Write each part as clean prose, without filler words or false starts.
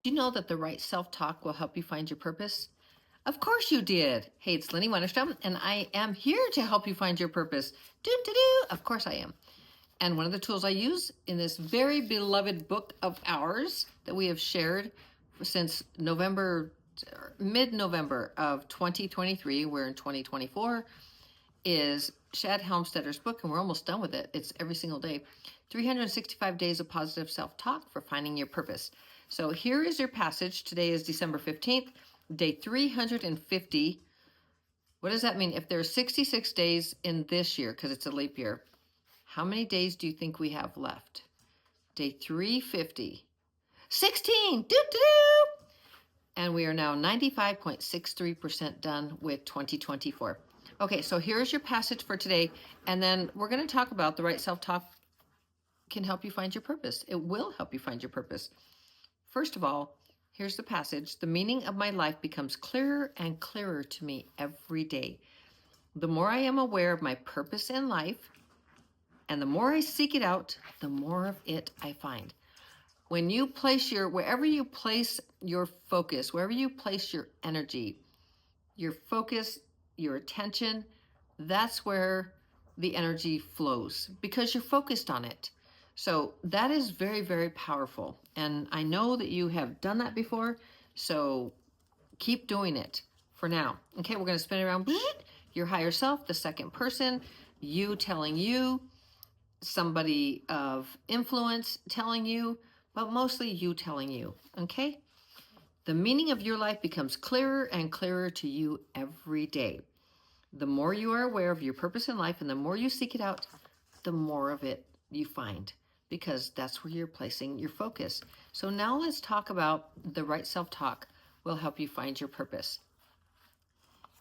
Do you know that the right self-talk will help you find your purpose? Of course you did. Hey, it's Lenny Wennerstrom, and I am here to help you find your purpose. Do. Of course I am. And one of the tools I use in this very beloved book of ours that we have shared since mid-November of 2023, we're in 2024, is Shad Helmstetter's book, and we're almost done with it. It's every single day. 365 Days of Positive Self-Talk for Finding Your Purpose. So here is your passage. Today is December 15th, day 350. What does that mean? If there are 66 days in this year, because it's a leap year, how many days do you think we have left? Day 350. 16! Doo-doo! And we are now 95.63% done with 2024. Okay, so here's your passage for today. And then we're going to talk about the right self-talk can help you find your purpose. It will help you find your purpose. First of all, here's the passage. The meaning of my life becomes clearer and clearer to me every day. The more I am aware of my purpose in life, and the more I seek it out, the more of it I find. When you place wherever you place your focus, wherever you place your energy, your focus, your attention, that's where the energy flows because you're focused on it. So that is very, very powerful. And I know that you have done that before. So keep doing it for now. Okay, we're going to spin it around. Your higher self, the second person, you telling you, somebody of influence telling you, but mostly you telling you. Okay? The meaning of your life becomes clearer and clearer to you every day. The more you are aware of your purpose in life and the more you seek it out, the more of it you find, because that's where you're placing your focus. So now let's talk about the right self-talk will help you find your purpose.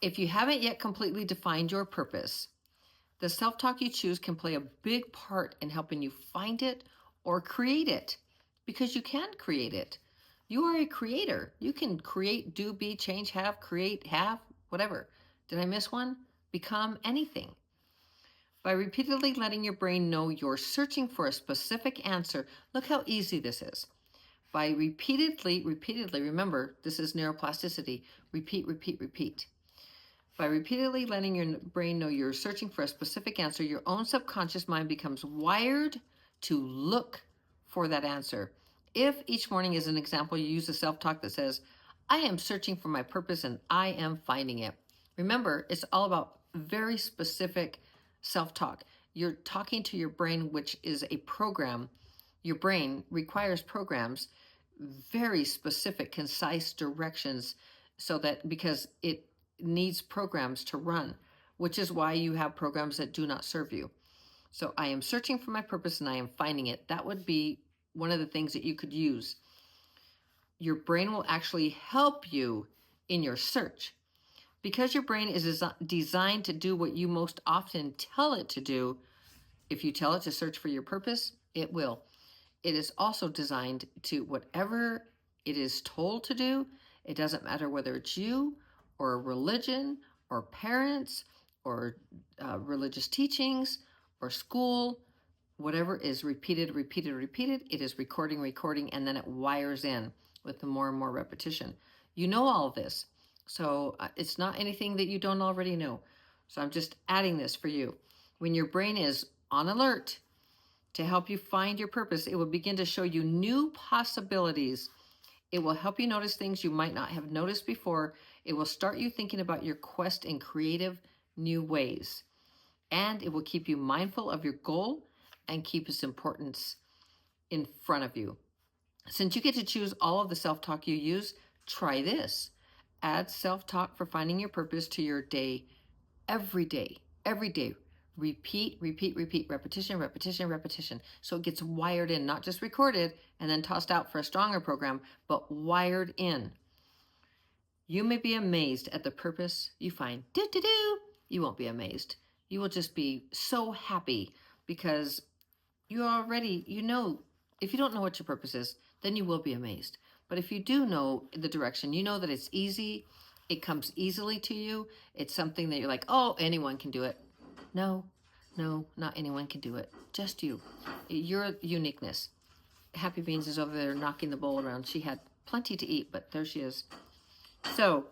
If you haven't yet completely defined your purpose, the self-talk you choose can play a big part in helping you find it or create it, because you can create it. You are a creator. You can create, do, be, change, have, create, have, whatever. Did I miss one? Become anything. By repeatedly letting your brain know you're searching for a specific answer, look how easy this is. By repeatedly, remember, this is neuroplasticity, repeat. By repeatedly letting your brain know you're searching for a specific answer, your own subconscious mind becomes wired to look for that answer. If each morning, as an example, you use a self-talk that says, I am searching for my purpose and I am finding it. Remember, it's all about very specific self-talk. You're talking to your brain, which is a program. Your brain requires programs, very specific, concise directions, so that because it needs programs to run, which is why you have programs that do not serve you. So I am searching for my purpose and I am finding it. That would be one of the things that you could use. Your brain will actually help you in your search. Because your brain is designed to do what you most often tell it to do, if you tell it to search for your purpose, it will. It is also designed to whatever it is told to do. It doesn't matter whether it's you or a religion or parents or religious teachings or school, whatever is repeated, it is recording, and then it wires in with the more and more repetition. You know all of this. So it's not anything that you don't already know. So I'm just adding this for you. When your brain is on alert to help you find your purpose, it will begin to show you new possibilities. It will help you notice things you might not have noticed before. It will start you thinking about your quest in creative new ways. And it will keep you mindful of your goal and keep its importance in front of you. Since you get to choose all of the self-talk you use, try this. Add self-talk for finding your purpose to your day every day. Repeat, repetition. So it gets wired in, not just recorded and then tossed out for a stronger program, but wired in. You may be amazed at the purpose you find. You won't be amazed. You will just be so happy because you already, if you don't know what your purpose is, then you will be amazed. But if you do know the direction, you know that it's easy, it comes easily to you, it's something that you're like, oh, anyone can do it. No, not anyone can do it. Just you. Your uniqueness. Happy Beans is over there knocking the bowl around. She had plenty to eat, but there she is. So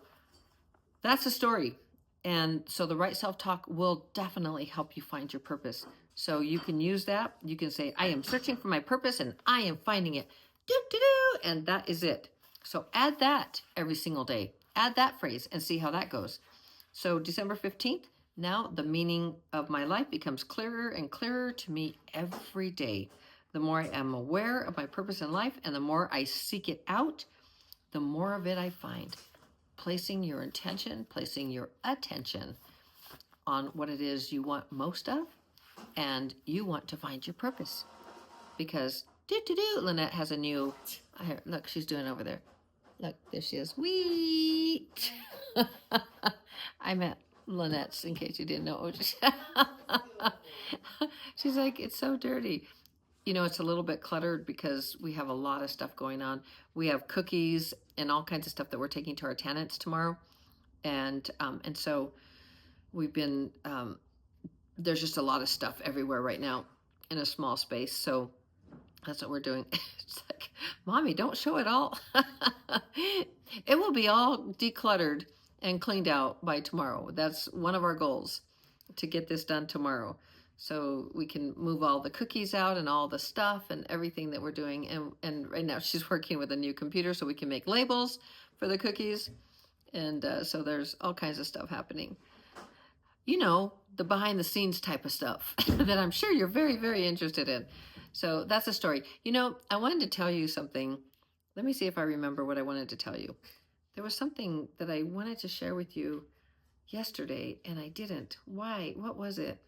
that's the story. And so the right self-talk will definitely help you find your purpose. So you can use that. You can say, I am searching for my purpose and I am finding it. Do-do-do, and that is it. So add that every single day. Add that phrase and see how that goes. So December 15th, now the meaning of my life becomes clearer and clearer to me every day. The more I am aware of my purpose in life and the more I seek it out, the more of it I find. Placing your intention, placing your attention on what it is you want most of, and you want to find your purpose. Because, Lynette has a new, look, she's doing over there. Look, there she is. Wee! I meant Lynette's, in case you didn't know. She's like, it's so dirty. You know, it's a little bit cluttered because we have a lot of stuff going on. We have cookies and all kinds of stuff that we're taking to our tenants tomorrow. And so we've been, there's just a lot of stuff everywhere right now in a small space. So that's what we're doing. It's like, Mommy, don't show it all. It will be all decluttered and cleaned out by tomorrow. That's one of our goals, to get this done tomorrow. So we can move all the cookies out and all the stuff and everything that we're doing. And right now she's working with a new computer so we can make labels for the cookies. And so there's all kinds of stuff happening. You know, the behind the scenes type of stuff that I'm sure you're very, very interested in. So that's a story. You know, I wanted to tell you something. Let me see if I remember what I wanted to tell you. There was something that I wanted to share with you yesterday and I didn't. Why? What was it?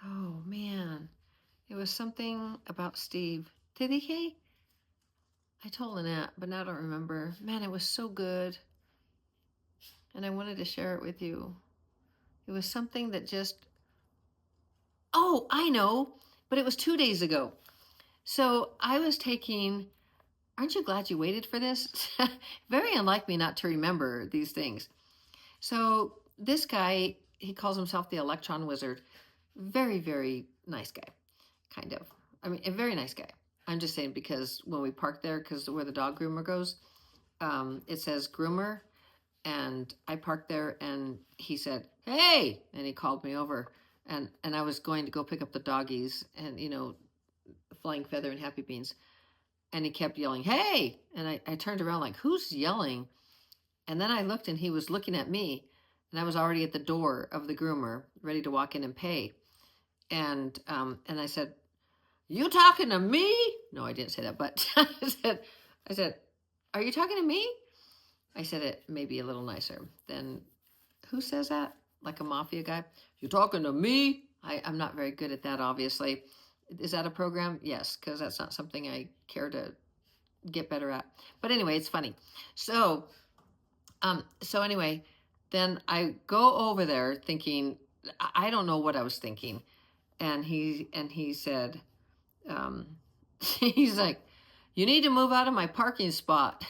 Oh, man. It was something about Steve. TDK? I told Annette, but now I don't remember. Man, it was so good. And I wanted to share it with you. It was something that just... Oh, I know. But it was 2 days ago. So I was taking... Aren't you glad you waited for this? Very unlike me not to remember these things. So this guy, he calls himself the Electron Wizard. Very, very nice guy, kind of. I mean, a very nice guy. I'm just saying because when we parked there, because where the dog groomer goes, it says groomer. And I parked there and he said, hey, and he called me over. And I was going to go pick up the doggies and, you know, Flying Feather and Happy Beans. And he kept yelling, hey! And I turned around like, who's yelling? And then I looked and he was looking at me. And I was already at the door of the groomer, ready to walk in and pay. And I said, you talking to me? No, I didn't say that, but I said, are you talking to me? I said it maybe a little nicer than, who says that? Like a mafia guy? You talking to me? I'm not very good at that, obviously. Is that a program? Yes, because that's not something I care to get better at. But anyway, it's funny. So anyway, then I go over there thinking, I don't know what I was thinking. And he said, he's like, you need to move out of my parking spot.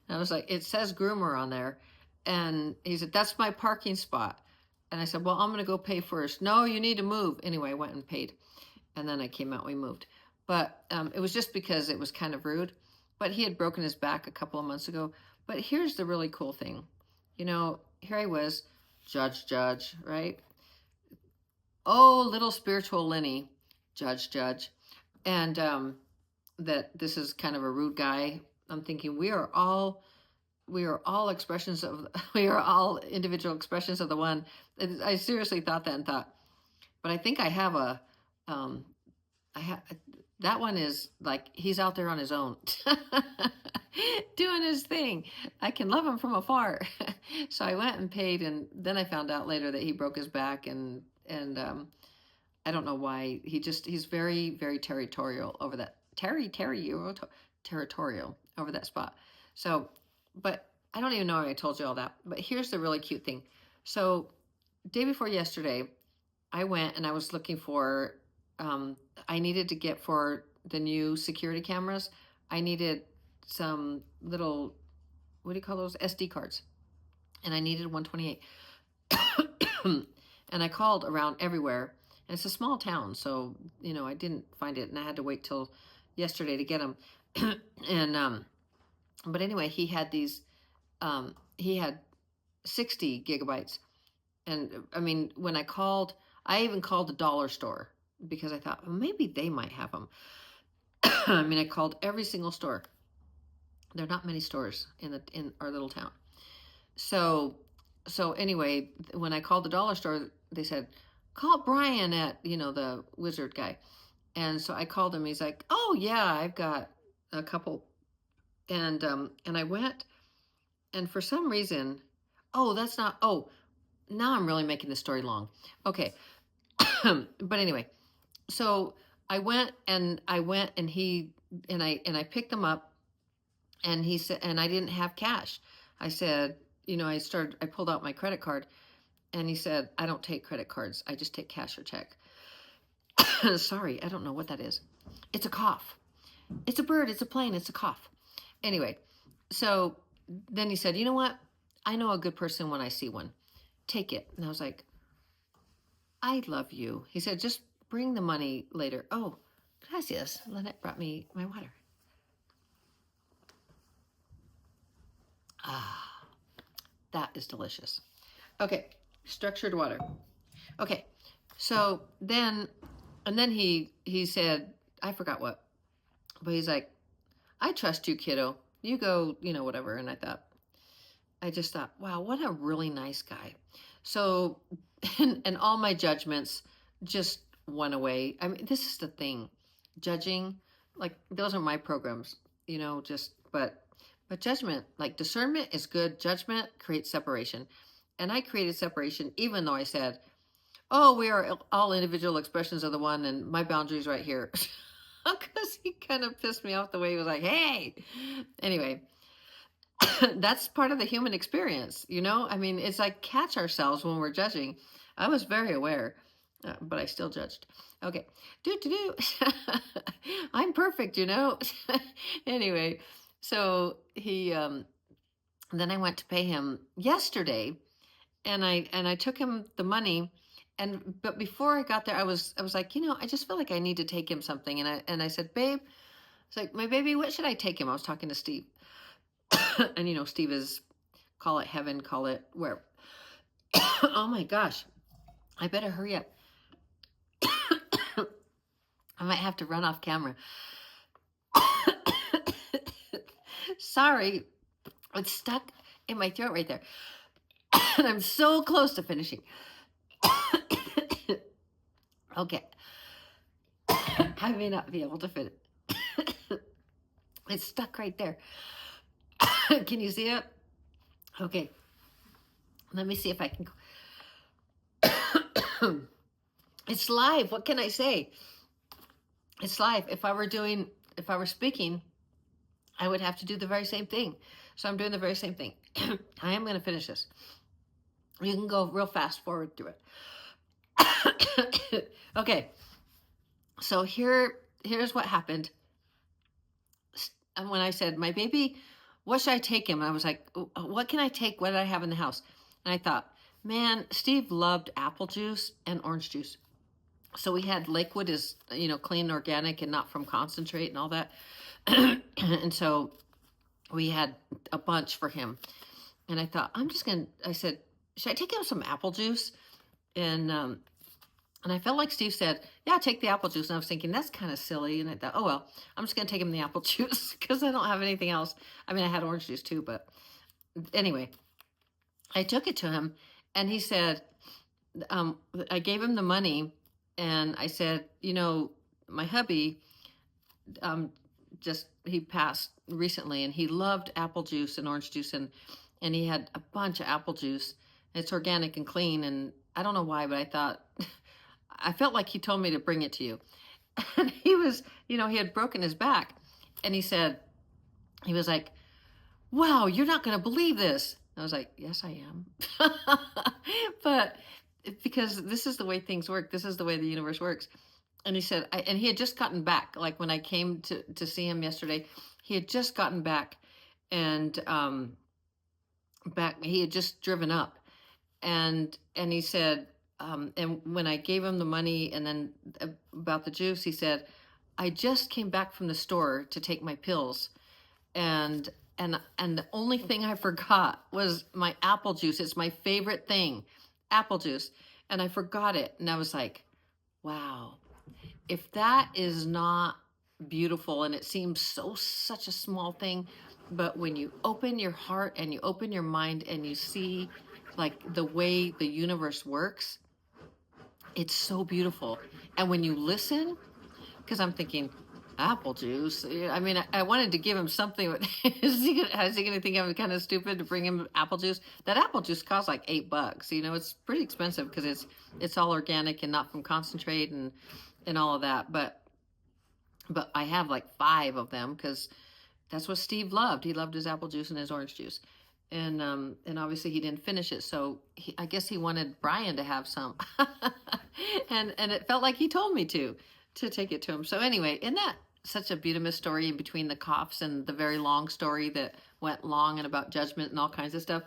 And I was like, it says groomer on there. And he said, that's my parking spot. And I said, well, I'm going to go pay first. No, you need to move. Anyway, I went and paid. And then I came out, we moved. But it was just because it was kind of rude. But he had broken his back a couple of months ago. But here's the really cool thing. You know, here I was, judge, right? Oh, little spiritual Lenny, judge. And that this is kind of a rude guy. I'm thinking we are all expressions of, we are all individual expressions of the one. I seriously thought that and thought, but I think I have a, that one is like, he's out there on his own, doing his thing. I can love him from afar. So I went and paid, and then I found out later that he broke his back, and I don't know why. He's very, very territorial over that. Territorial over that spot. So, but I don't even know why I told you all that. But here's the really cute thing. So, day before yesterday, I went and I was looking for, I needed to get for the new security cameras, I needed some little, what do you call those? SD cards. And I needed 128. And I called around everywhere. And it's a small town, so, you know, I didn't find it. And I had to wait till yesterday to get them. And But anyway, he had these, he had 60 gigabytes. And I mean, when I even called the dollar store because I thought, well, maybe they might have them. I mean, I called every single store. There are not many stores in our little town. So anyway, when I called the dollar store, they said, call Brian at, the wizard guy. And so I called him. He's like, oh yeah, I've got a couple. And I went, and for some reason, now I'm really making the story long. Okay. But anyway, so I went and I picked them up, and he said, and I didn't have cash. I said, I pulled out my credit card, and he said, I don't take credit cards. I just take cash or check. Sorry, I don't know what that is. It's a cough. It's a bird. It's a plane. It's a cough. Anyway, so then he said, you know what? I know a good person when I see one. Take it. And I was like, I love you. He said, just bring the money later. Oh, gracias. Lynette brought me my water. Ah, that is delicious. Okay, structured water. Okay, so then he said, I forgot what, but he's like, I trust you, kiddo. You go, whatever. And I just thought, wow, what a really nice guy. So, and all my judgments just went away. I mean, this is the thing, judging, like those are my programs, but judgment, like discernment is good. Judgment creates separation. And I created separation, even though I said, oh, we are all individual expressions of the one, and my boundary's right here. Because he kind of pissed me off the way he was like, hey. Anyway, that's part of the human experience, I mean, it's like catch ourselves when we're judging. I was very aware, but I still judged. Okay. I'm perfect, Anyway, so he, then I went to pay him yesterday, and I took him the money. But before I got there, I was like, I just feel like I need to take him something. And I said, babe, it's like, my baby, what should I take him? I was talking to Steve. And Steve is, call it heaven, call it where. Oh my gosh, I better hurry up. I might have to run off camera. Sorry, it's stuck in my throat right there. And I'm so close to finishing. Okay. I may not be able to fit it. It's stuck right there. Can you see it? Okay. Let me see if I can go. It's live. What can I say? It's live. If I were speaking, I would have to do the very same thing. So I'm doing the very same thing. I am going to finish this. You can go real fast forward through it. Okay. So here's what happened. And when I said, my baby, what should I take him? I was like, what can I take? What did I have in the house? And I thought, man, Steve loved apple juice and orange juice. So we had Lakewood is, clean, organic, and not from concentrate and all that. And so we had a bunch for him. And I thought, I said, should I take him some apple juice? And I felt like Steve said, yeah, take the apple juice. And I was thinking, that's kind of silly. And I thought, oh, well, I'm just going to take him the apple juice because I don't have anything else. I mean, I had orange juice too, but anyway, I took it to him, and he said, I gave him the money, and I said, my hubby, he passed recently, and he loved apple juice and orange juice, and he had a bunch of apple juice. It's organic and clean, and I don't know why, but I thought, I felt like he told me to bring it to you. And he was, he had broken his back, and he was like, wow, you're not going to believe this. I was like, yes, I am. But because this is the way things work. This is the way the universe works. And he said, and he had just gotten back. Like when I came to see him yesterday, he had just gotten back, and he had just driven up. And he said, and when I gave him the money, and then about the juice, he said, I just came back from the store to take my pills. And and the only thing I forgot was my apple juice. It's my favorite thing, apple juice. And I forgot it. And I was like, wow, if that is not beautiful, and it seems such a small thing, but when you open your heart and you open your mind and you see like the way the universe works, it's so beautiful. And when you listen, because I'm thinking, apple juice. I mean, I wanted to give him something. Is he gonna think I'm kind of stupid to bring him apple juice? That apple juice costs like $8. You know, it's pretty expensive because it's all organic and not from concentrate and all of that. But I have like 5 of them because that's what Steve loved. He loved his apple juice and his orange juice. And obviously he didn't finish it, so I guess he wanted Brian to have some, and it felt like he told me to take it to him. So anyway, isn't that such a beautiful story in between the coughs and the very long story that went long and about judgment and all kinds of stuff?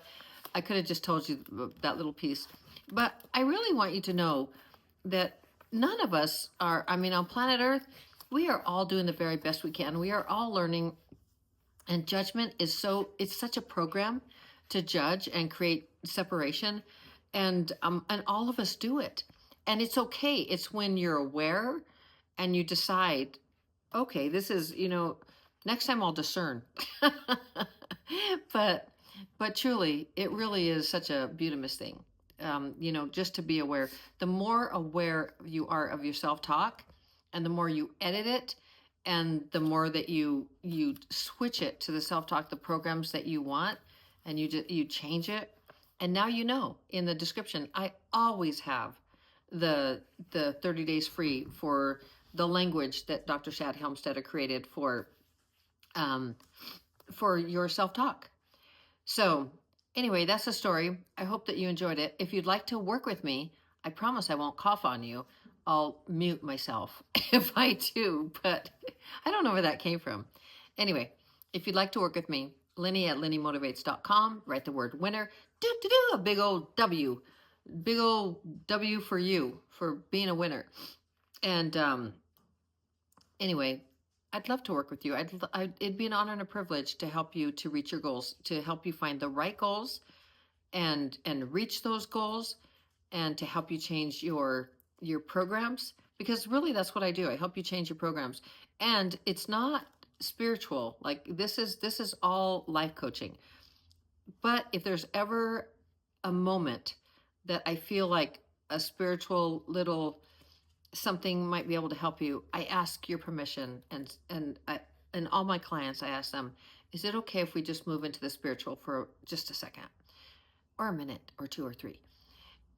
I could have just told you that little piece, but I really want you to know that none of us are. I mean, on planet Earth, we are all doing the very best we can. We are all learning. And judgment is it's such a program to judge and create separation. And all of us do it. And it's okay. It's when you're aware and you decide, okay, this is, next time I'll discern. but truly, it really is such a beautiful thing. Just to be aware. The more aware you are of your self-talk and the more you edit it, and the more that you switch it to the self-talk, the programs that you want, and you change it. And now in the description, I always have the 30 days free for the language that Dr. Shad Helmstetter created for your self-talk. So anyway, that's the story. I hope that you enjoyed it. If you'd like to work with me, I promise I won't cough on you. I'll mute myself if I do, but I don't know where that came from. Anyway, if you'd like to work with me, Lenny at lennymotivates.com, write the word winner, a big old W for you, for being a winner. And anyway, I'd love to work with you. It'd be an honor and a privilege to help you to reach your goals, to help you find the right goals and reach those goals, and to help you change your programs, because really that's what I do. I help you change your programs. And it's not spiritual. Like this is all life coaching. But if there's ever a moment that I feel like a spiritual little something might be able to help you, I ask your permission. And all my clients, I ask them, is it okay if we just move into the spiritual for just a second or a minute or 2 or 3?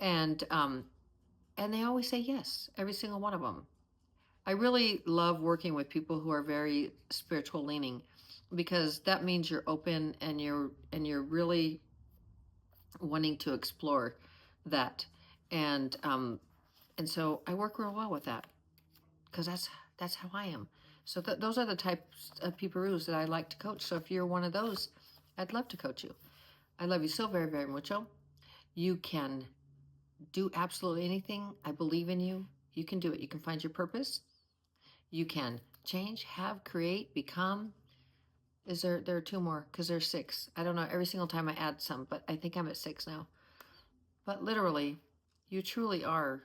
And they always say yes, every single one of them. I really love working with people who are very spiritual leaning, because that means you're open and you're really wanting to explore that. And so I work real well with that, because that's how I am. So those are the types of peeparoos that I like to coach. So if you're one of those, I'd love to coach you. I love you so very, very much. You can do absolutely anything. I believe in you. You can do it. You can find your purpose. You can change, have, create, become. There are 2 more, because there's 6. I don't know. Every single time I add some, but I think I'm at 6 now. But literally, you truly are.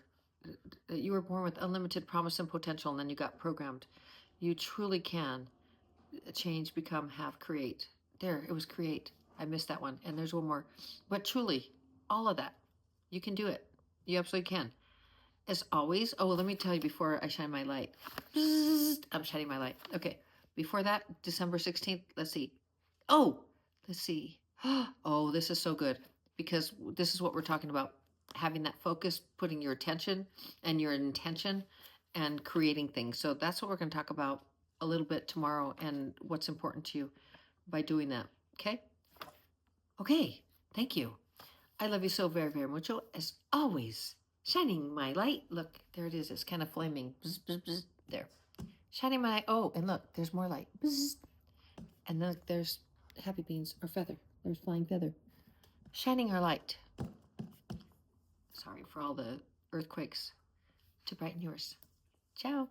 You were born with unlimited promise and potential, and then you got programmed. You truly can change, become, have, create. There, it was create. I missed that one. And there's one more. But truly, all of that, you can do it. You absolutely can. As always, let me tell you before I shine my light. I'm shining my light. Okay. Before that, December 16th, let's see. Let's see. Oh, this is so good, because this is what we're talking about. Having that focus, putting your attention and your intention and creating things. So that's what we're going to talk about a little bit tomorrow, and what's important to you by doing that. Okay? Okay. Thank you. I love you so very, very much. As always, shining my light. Look, there it is. It's kind of flaming. Bzz, bzz, bzz. There. Shining my light. Oh, and look, there's more light. Bzz. And then there's happy beans, or feather. There's flying feather. Shining our light. Sorry for all the earthquakes. To brighten yours. Ciao.